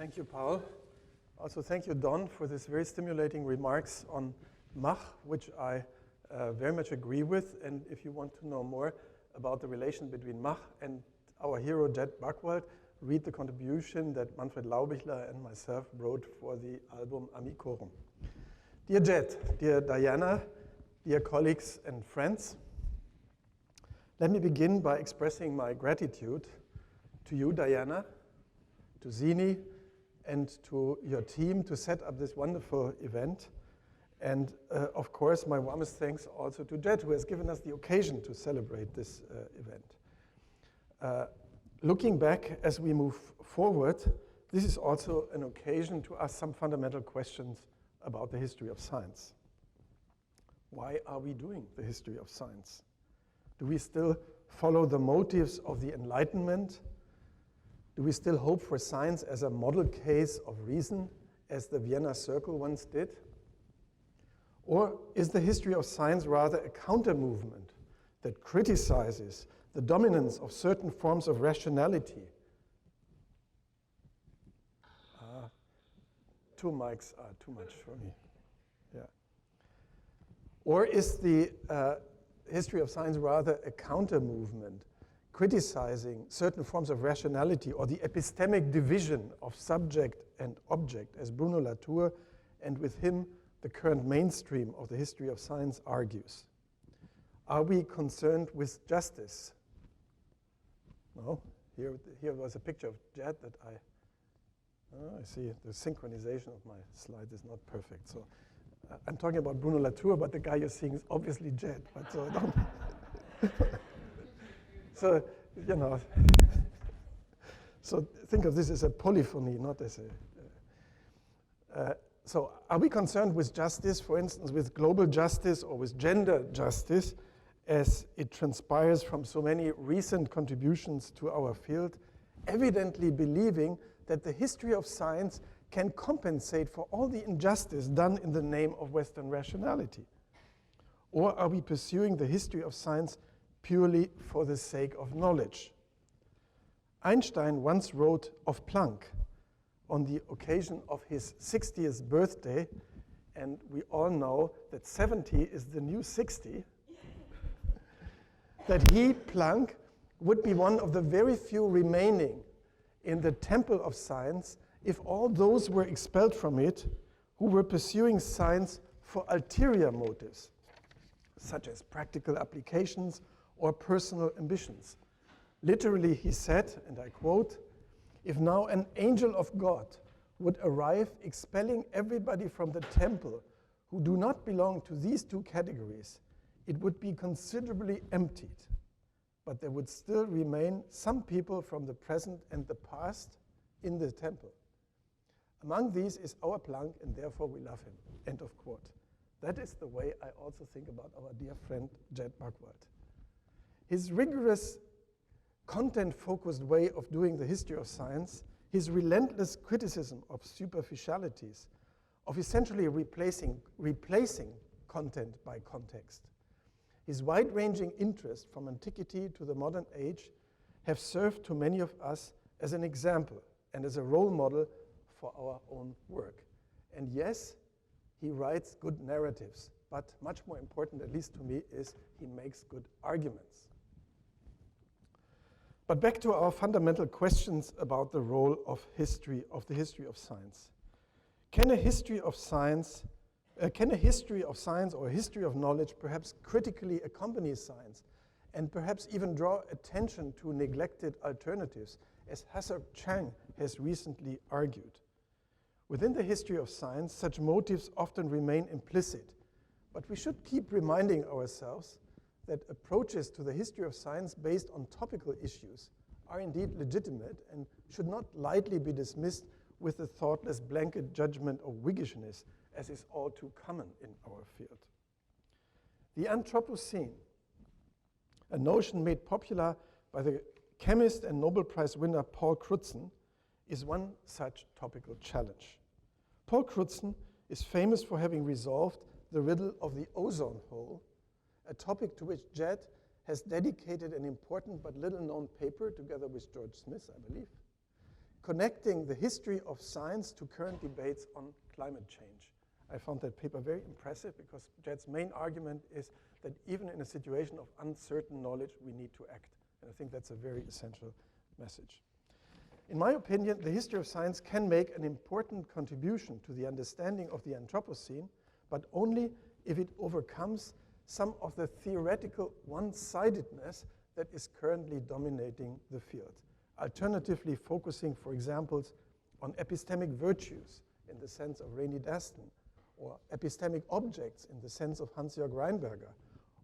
Thank you, Paul. Also, thank you, Don, for this very stimulating remarks on Mach, which I very much agree with. And if you want to know more about the relation between Mach and our hero, Jet Buchwald, read the contribution that Manfred Laubichler and myself wrote for the album Amicorum. Dear Jet, dear Diana, dear colleagues and friends, let me begin by expressing my gratitude to you, Diana, to Zini, and to your team to set up this wonderful event. And of course, my warmest thanks also to Jet, who has given us the occasion to celebrate this event. Looking back as we move forward, this is also an occasion to ask some fundamental questions about the history of science. Why are we doing the history of science? Do we still follow the motives of the Enlightenment? Do we still hope for science as a model case of reason, as the Vienna Circle once did? Or is the history of science rather a counter-movement that criticizes the dominance of certain forms of rationality? Two mics are too much for me. Yeah. Or is the history of science rather a counter-movement criticizing certain forms of rationality or the epistemic division of subject and object, as Bruno Latour, and with him the current mainstream of the history of science, argues? Are we concerned with justice? No. Here was a picture of Jet that I see the synchronization of my slide is not perfect. So I'm talking about Bruno Latour, but the guy you're seeing is obviously Jet. But so don't. So, you know, so think of this as a polyphony, not as a... So are we concerned with justice, for instance, with global justice or with gender justice, as it transpires from so many recent contributions to our field, evidently believing that the history of science can compensate for all the injustice done in the name of Western rationality? Or are we pursuing the history of science purely for the sake of knowledge? Einstein once wrote of Planck on the occasion of his 60th birthday, and we all know that 70 is the new 60, that he, Planck, would be one of the very few remaining in the temple of science if all those were expelled from it who were pursuing science for ulterior motives, such as practical applications or personal ambitions. Literally, he said, and I quote, "If now an angel of God would arrive expelling everybody from the temple who do not belong to these two categories, it would be considerably emptied, but there would still remain some people from the present and the past in the temple. Among these is our Planck, and therefore we love him." End of quote. That is the way I also think about our dear friend Jet Buchwald. His rigorous, content-focused way of doing the history of science, his relentless criticism of superficialities, of essentially replacing content by context, his wide-ranging interest from antiquity to the modern age have served to many of us as an example and as a role model for our own work. And yes, he writes good narratives, but much more important, at least to me, is he makes good arguments. But back to our fundamental questions about the role of the history of science. Can a history of science or a history of knowledge perhaps critically accompany science and perhaps even draw attention to neglected alternatives, as Hassar Chang has recently argued? Within the history of science, such motives often remain implicit, but we should keep reminding ourselves that approaches to the history of science based on topical issues are indeed legitimate and should not lightly be dismissed with the thoughtless blanket judgment of Whiggishness, as is all too common in our field. The Anthropocene, a notion made popular by the chemist and Nobel Prize winner Paul Crutzen, is one such topical challenge. Paul Crutzen is famous for having resolved the riddle of the ozone hole, a topic to which Jet has dedicated an important but little-known paper together with George Smith, I believe. connecting the history of science to current debates on climate change. I found that paper very impressive because Jett's main argument is that even in a situation of uncertain knowledge, we need to act. And I think that's a very essential message. In my opinion, the history of science can make an important contribution to the understanding of the Anthropocene, but only if it overcomes some of the theoretical one-sidedness that is currently dominating the field. Alternatively, focusing, for example, on epistemic virtues in the sense of Rainy Daston, or epistemic objects in the sense of Hans-Jörg Reinberger,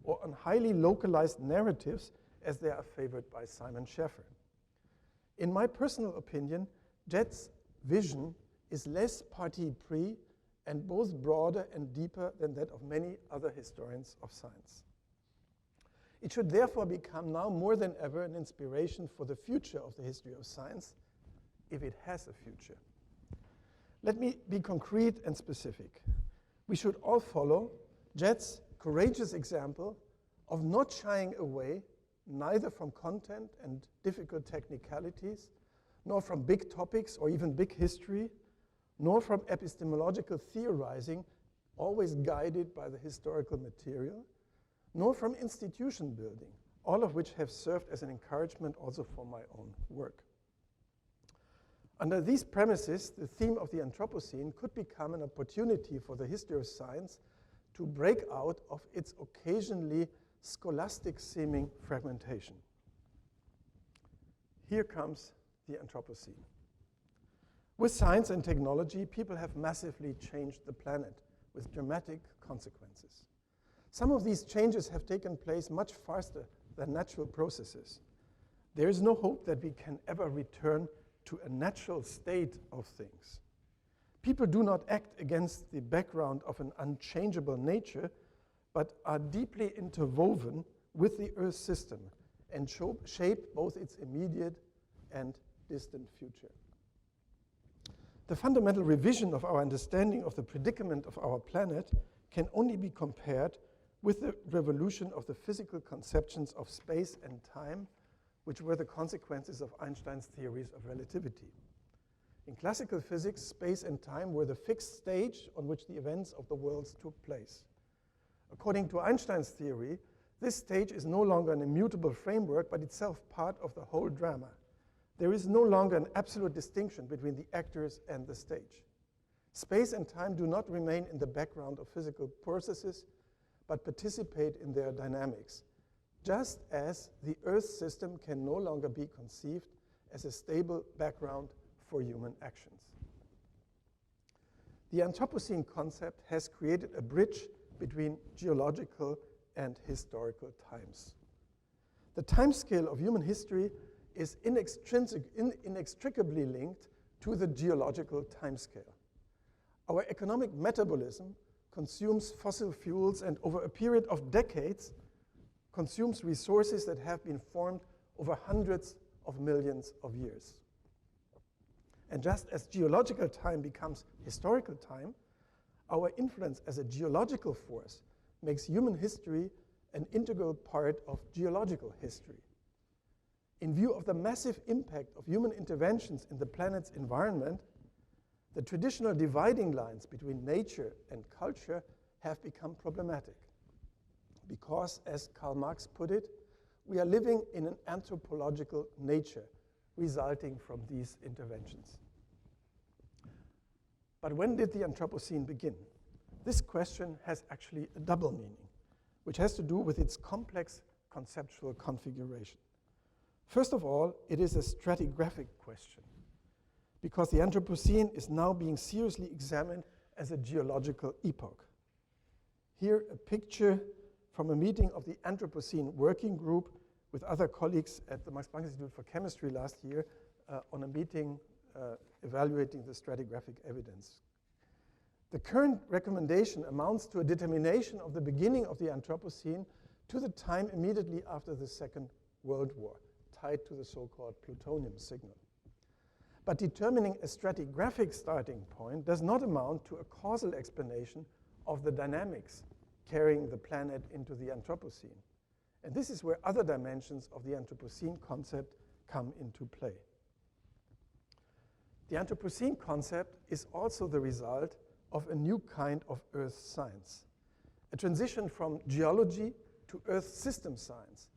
or on highly localized narratives as they are favored by Simon Scheffer. In my personal opinion, Jett's vision is less parti pris and both broader and deeper than that of many other historians of science. It should therefore become now more than ever an inspiration for the future of the history of science, if it has a future. Let me be concrete and specific. We should all follow Jett's courageous example of not shying away neither from content and difficult technicalities, nor from big topics or even big history, nor from epistemological theorizing, always guided by the historical material, nor from institution building, all of which have served as an encouragement also for my own work. Under these premises, the theme of the Anthropocene could become an opportunity for the history of science to break out of its occasionally scholastic-seeming fragmentation. Here comes the Anthropocene. With science and technology, people have massively changed the planet with dramatic consequences. Some of these changes have taken place much faster than natural processes. There is no hope that we can ever return to a natural state of things. People do not act against the background of an unchangeable nature, but are deeply interwoven with the Earth system and shape both its immediate and distant future. The fundamental revision of our understanding of the predicament of our planet can only be compared with the revolution of the physical conceptions of space and time, which were the consequences of Einstein's theories of relativity. In classical physics, space and time were the fixed stage on which the events of the worlds took place. According to Einstein's theory, this stage is no longer an immutable framework, but itself part of the whole drama. There is no longer an absolute distinction between the actors and the stage. Space and time do not remain in the background of physical processes, but participate in their dynamics, just as the Earth system can no longer be conceived as a stable background for human actions. The Anthropocene concept has created a bridge between geological and historical times. The timescale of human history is inextricably linked to the geological timescale. Our economic metabolism consumes fossil fuels and over a period of decades consumes resources that have been formed over hundreds of millions of years. And just as geological time becomes historical time, our influence as a geological force makes human history an integral part of geological history. In view of the massive impact of human interventions in the planet's environment, the traditional dividing lines between nature and culture have become problematic. Because, as Karl Marx put it, we are living in an anthropological nature resulting from these interventions. But when did the Anthropocene begin? This question has actually a double meaning, which has to do with its complex conceptual configuration. First of all, it is a stratigraphic question, because the Anthropocene is now being seriously examined as a geological epoch. Here, a picture from a meeting of the Anthropocene Working Group with other colleagues at the Max Planck Institute for Chemistry last year on a meeting evaluating the stratigraphic evidence. The current recommendation amounts to a determination of the beginning of the Anthropocene to the time immediately after the Second World War, tied to the so-called plutonium signal. But determining a stratigraphic starting point does not amount to a causal explanation of the dynamics carrying the planet into the Anthropocene. And this is where other dimensions of the Anthropocene concept come into play. The Anthropocene concept is also the result of a new kind of Earth science, a transition from geology to Earth system science,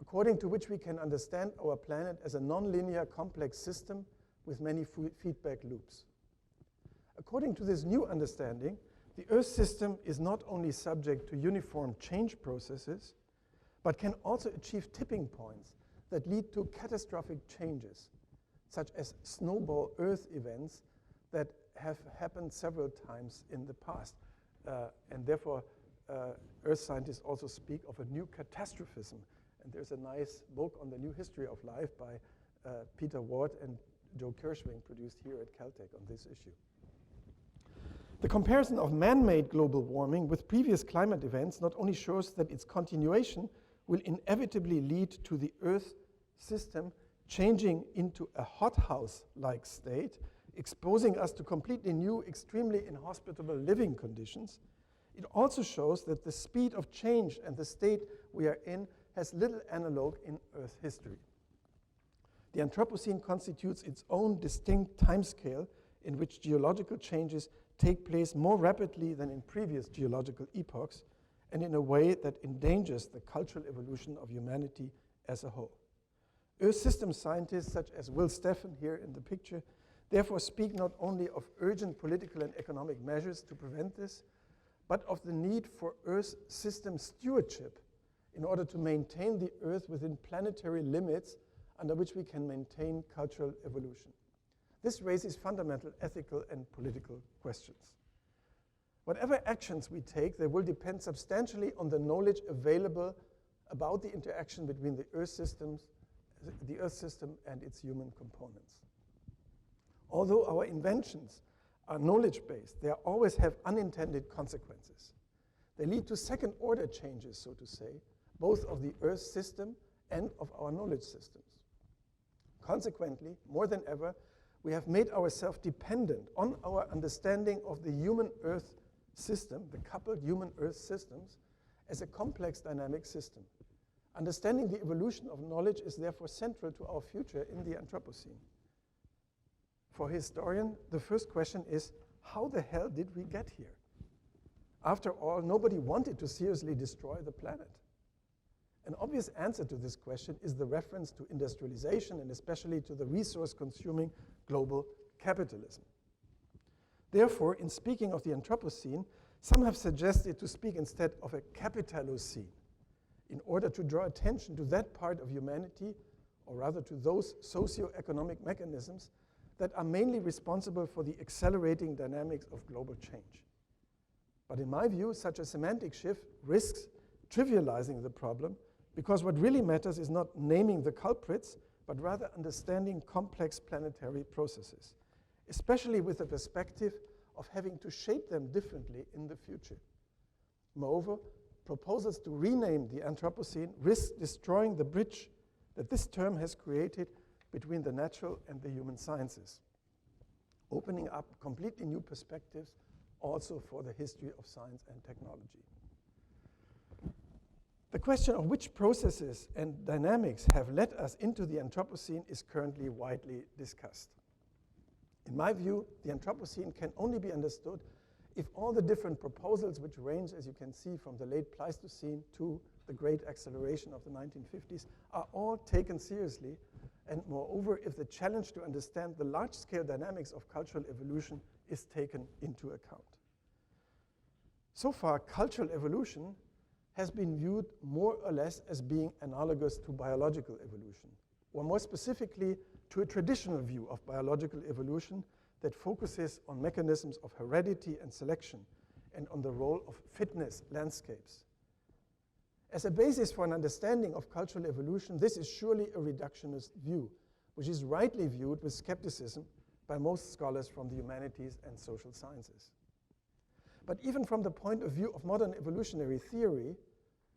according to which we can understand our planet as a nonlinear complex system with many feedback loops. According to this new understanding, the Earth system is not only subject to uniform change processes, but can also achieve tipping points that lead to catastrophic changes, such as snowball Earth events that have happened several times in the past. And therefore, Earth scientists also speak of a new catastrophism. And there's a nice book on the new history of life by Peter Ward and Joe Kirschwing, produced here at Caltech on this issue. The comparison of man-made global warming with previous climate events not only shows that its continuation will inevitably lead to the Earth system changing into a hothouse-like state, exposing us to completely new, extremely inhospitable living conditions, it also shows that the speed of change and the state we are in has little analog in Earth history. The Anthropocene constitutes its own distinct timescale in which geological changes take place more rapidly than in previous geological epochs, and in a way that endangers the cultural evolution of humanity as a whole. Earth system scientists such as Will Steffen here in the picture therefore speak not only of urgent political and economic measures to prevent this, but of the need for Earth system stewardship in order to maintain the Earth within planetary limits under which we can maintain cultural evolution. This raises fundamental ethical and political questions. Whatever actions we take, they will depend substantially on the knowledge available about the interaction between the Earth system and its human components. Although our inventions are knowledge-based, they always have unintended consequences. They lead to second-order changes, so to say, both of the Earth system and of our knowledge systems. Consequently, more than ever, we have made ourselves dependent on our understanding of the human Earth system, the coupled human Earth systems, as a complex dynamic system. Understanding the evolution of knowledge is therefore central to our future in the Anthropocene. For a historian, the first question is, how the hell did we get here? After all, nobody wanted to seriously destroy the planet. An obvious answer to this question is the reference to industrialization and especially to the resource-consuming global capitalism. Therefore, in speaking of the Anthropocene, some have suggested to speak instead of a capitalocene in order to draw attention to that part of humanity, or rather to those socio-economic mechanisms that are mainly responsible for the accelerating dynamics of global change. But in my view, such a semantic shift risks trivializing the problem, because what really matters is not naming the culprits, but rather understanding complex planetary processes, especially with the perspective of having to shape them differently in the future. Moreover, proposals to rename the Anthropocene risk destroying the bridge that this term has created between the natural and the human sciences, opening up completely new perspectives also for the history of science and technology. The question of which processes and dynamics have led us into the Anthropocene is currently widely discussed. In my view, the Anthropocene can only be understood if all the different proposals, which range, as you can see, from the late Pleistocene to the great acceleration of the 1950s, are all taken seriously, and moreover, if the challenge to understand the large-scale dynamics of cultural evolution is taken into account. So far, cultural evolution has been viewed more or less as being analogous to biological evolution, or more specifically, to a traditional view of biological evolution that focuses on mechanisms of heredity and selection, and on the role of fitness landscapes. As a basis for an understanding of cultural evolution, this is surely a reductionist view, which is rightly viewed with skepticism by most scholars from the humanities and social sciences. But even from the point of view of modern evolutionary theory,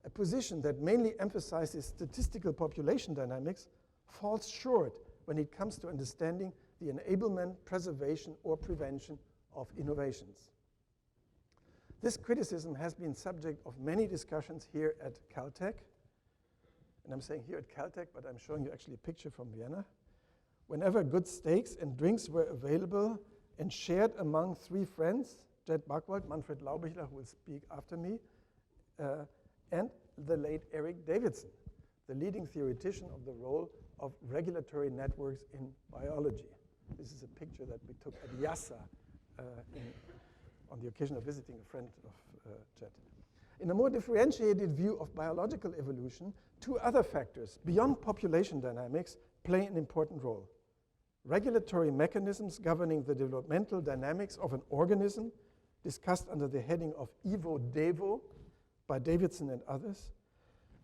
a position that mainly emphasizes statistical population dynamics falls short when it comes to understanding the enablement, preservation, or prevention of innovations. This criticism has been subject of many discussions here at Caltech, and I'm saying here at Caltech, but I'm showing you actually a picture from Vienna, Whenever good steaks and drinks were available and shared among three friends, Jed Buchwald, Manfred Laubichler, who will speak after me, and the late Eric Davidson, the leading theoretician of the role of regulatory networks in biology. This is a picture that we took at Yassa on the occasion of visiting a friend of Jed. In a more differentiated view of biological evolution, two other factors beyond population dynamics play an important role. Regulatory mechanisms governing the developmental dynamics of an organism, discussed under the heading of Evo-Devo by Davidson and others,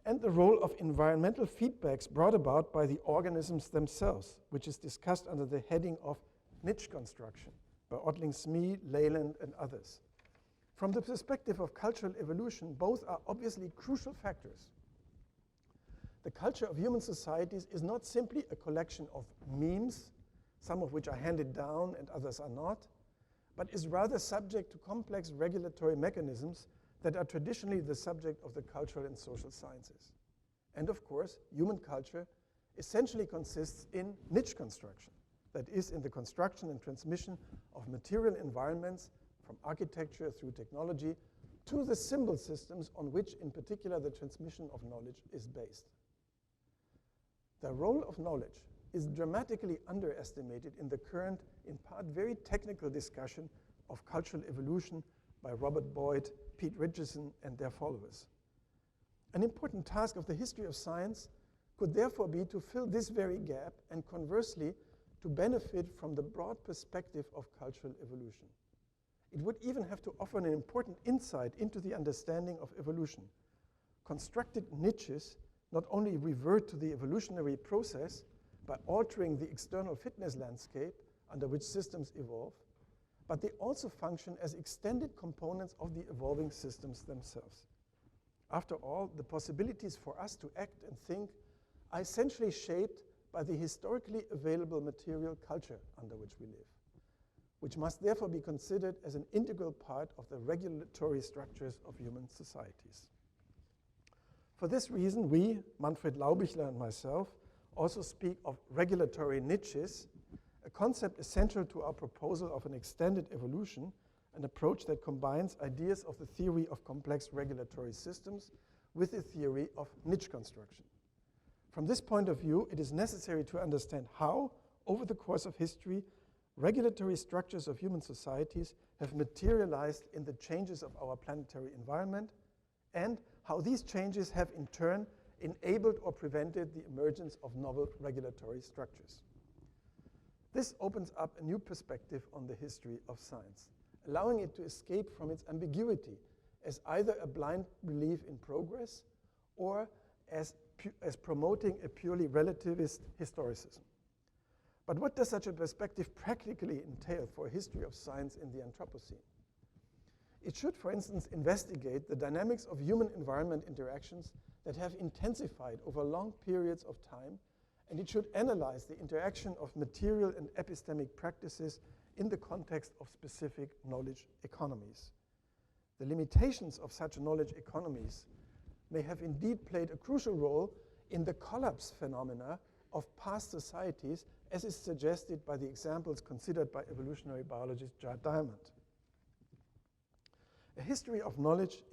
and the role of environmental feedbacks brought about by the organisms themselves, which is discussed under the heading of niche construction by Otling-Smee, Leyland, and others. From the perspective of cultural evolution, both are obviously crucial factors. The culture of human societies is not simply a collection of memes, some of which are handed down and others are not, but is rather subject to complex regulatory mechanisms that are traditionally the subject of the cultural and social sciences. And of course, human culture essentially consists in niche construction, that is, in the construction and transmission of material environments from architecture through technology to the symbol systems on which, in particular, the transmission of knowledge is based. The role of knowledge is dramatically underestimated in the current, in part very technical discussion of cultural evolution by Robert Boyd, Pete Richardson, and their followers. An important task of the history of science could therefore be to fill this very gap and conversely to benefit from the broad perspective of cultural evolution. It would even have to offer an important insight into the understanding of evolution. Constructed niches not only revert to the evolutionary process by altering the external fitness landscape under which systems evolve, but they also function as extended components of the evolving systems themselves. After all, the possibilities for us to act and think are essentially shaped by the historically available material culture under which we live, which must therefore be considered as an integral part of the regulatory structures of human societies. For this reason, we, Manfred Laubichler and myself, also speak of regulatory niches, a concept essential to our proposal of an extended evolution, an approach that combines ideas of the theory of complex regulatory systems with the theory of niche construction. From this point of view, it is necessary to understand how, over the course of history, regulatory structures of human societies have materialized in the changes of our planetary environment, and how these changes have in turn enabled or prevented the emergence of novel regulatory structures. This opens up a new perspective on the history of science, allowing it to escape from its ambiguity as either a blind belief in progress or as promoting a purely relativist historicism. But what does such a perspective practically entail for a history of science in the Anthropocene? It should, for instance, investigate the dynamics of human-environment interactions that have intensified over long periods of time, and it should analyze the interaction of material and epistemic practices in the context of specific knowledge economies. The limitations of such knowledge economies may have indeed played a crucial role in the collapse phenomena of past societies, as is suggested by the examples considered by evolutionary biologist Jared Diamond. A history of knowledge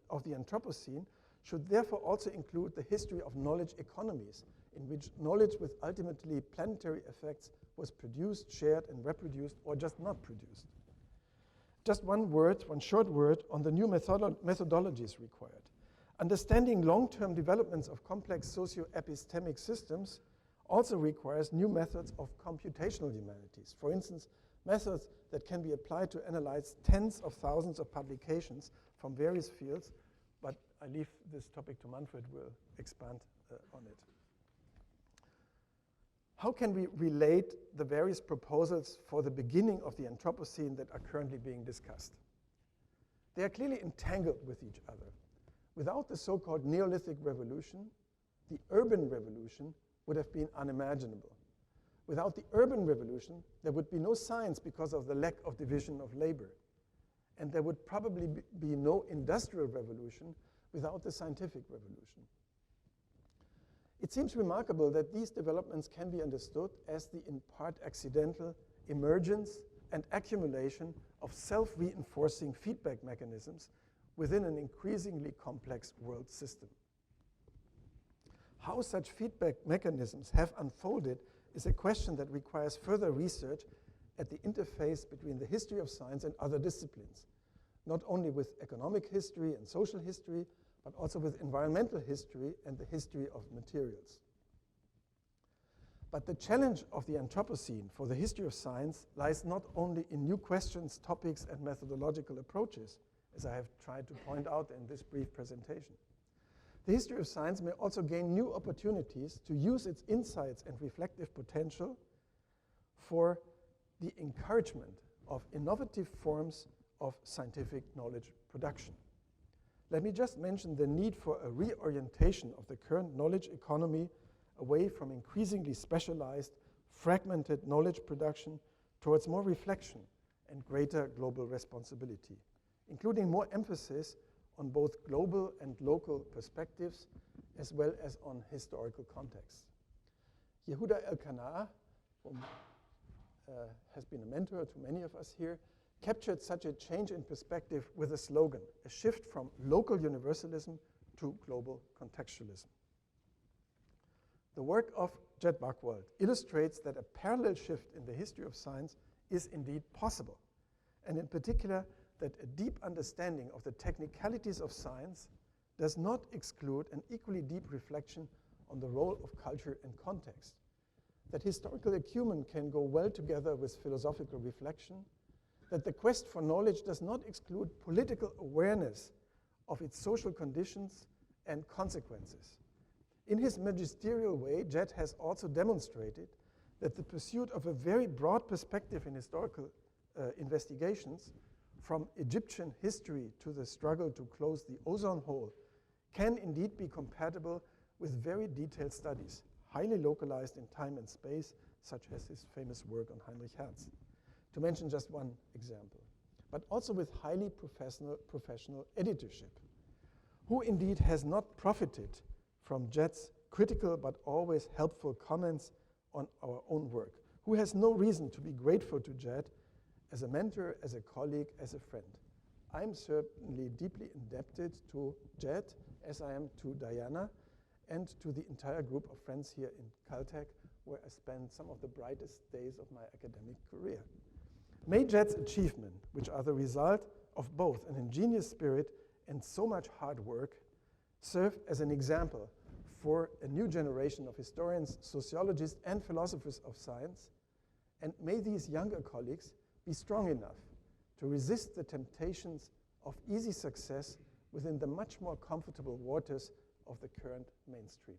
of the Anthropocene should therefore also include the history of knowledge economies, in which knowledge with ultimately planetary effects was produced, shared, and reproduced, or just not produced. Just one short word on the new methodologies required. Understanding long-term developments of complex socio-epistemic systems also requires new methods of computational humanities. For instance, methods that can be applied to analyze tens of thousands of publications from various fields, but I leave this topic to Manfred, who will expand on it. How can we relate the various proposals for the beginning of the Anthropocene that are currently being discussed? They are clearly entangled with each other. Without the so-called Neolithic revolution, the urban revolution would have been unimaginable. Without the urban revolution, there would be no science because of the lack of division of labor. And there would probably be no industrial revolution without the scientific revolution. It seems remarkable that these developments can be understood as the in part accidental emergence and accumulation of self-reinforcing feedback mechanisms within an increasingly complex world system. How such feedback mechanisms have unfolded is a question that requires further research at the interface between the history of science and other disciplines, not only with economic history and social history, but also with environmental history and the history of materials. But the challenge of the Anthropocene for the history of science lies not only in new questions, topics, and methodological approaches, as I have tried to point out in this brief presentation. The history of science may also gain new opportunities to use its insights and reflective potential for the encouragement of innovative forms of scientific knowledge production. Let me just mention the need for a reorientation of the current knowledge economy away from increasingly specialized, fragmented knowledge production towards more reflection and greater global responsibility, including more emphasis on both global and local perspectives, as well as on historical contexts. Yehuda Elkanah, who has been a mentor to many of us here, captured such a change in perspective with a slogan, a shift from local universalism to global contextualism. The work of Jed Buchwald illustrates that a parallel shift in the history of science is indeed possible, and in particular, that a deep understanding of the technicalities of science does not exclude an equally deep reflection on the role of culture and context, that historical acumen can go well together with philosophical reflection, that the quest for knowledge does not exclude political awareness of its social conditions and consequences. In his magisterial way, Jed has also demonstrated that the pursuit of a very broad perspective in historical investigations, from Egyptian history to the struggle to close the ozone hole, can indeed be compatible with very detailed studies, highly localized in time and space, such as his famous work on Heinrich Hertz, to mention just one example, but also with highly professional editorship, who indeed has not profited from Jed's critical but always helpful comments on our own work, who has no reason to be grateful to Jed as a mentor, as a colleague, as a friend. I'm certainly deeply indebted to Jed, as I am to Diana, and to the entire group of friends here in Caltech, where I spent some of the brightest days of my academic career. May Jed's achievement, which are the result of both an ingenious spirit and so much hard work, serve as an example for a new generation of historians, sociologists, and philosophers of science, and may these younger colleagues be strong enough to resist the temptations of easy success within the much more comfortable waters of the current mainstream.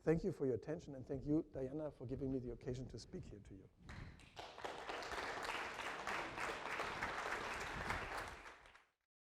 Thank you for your attention, and thank you, Diana, for giving me the occasion to speak here to you.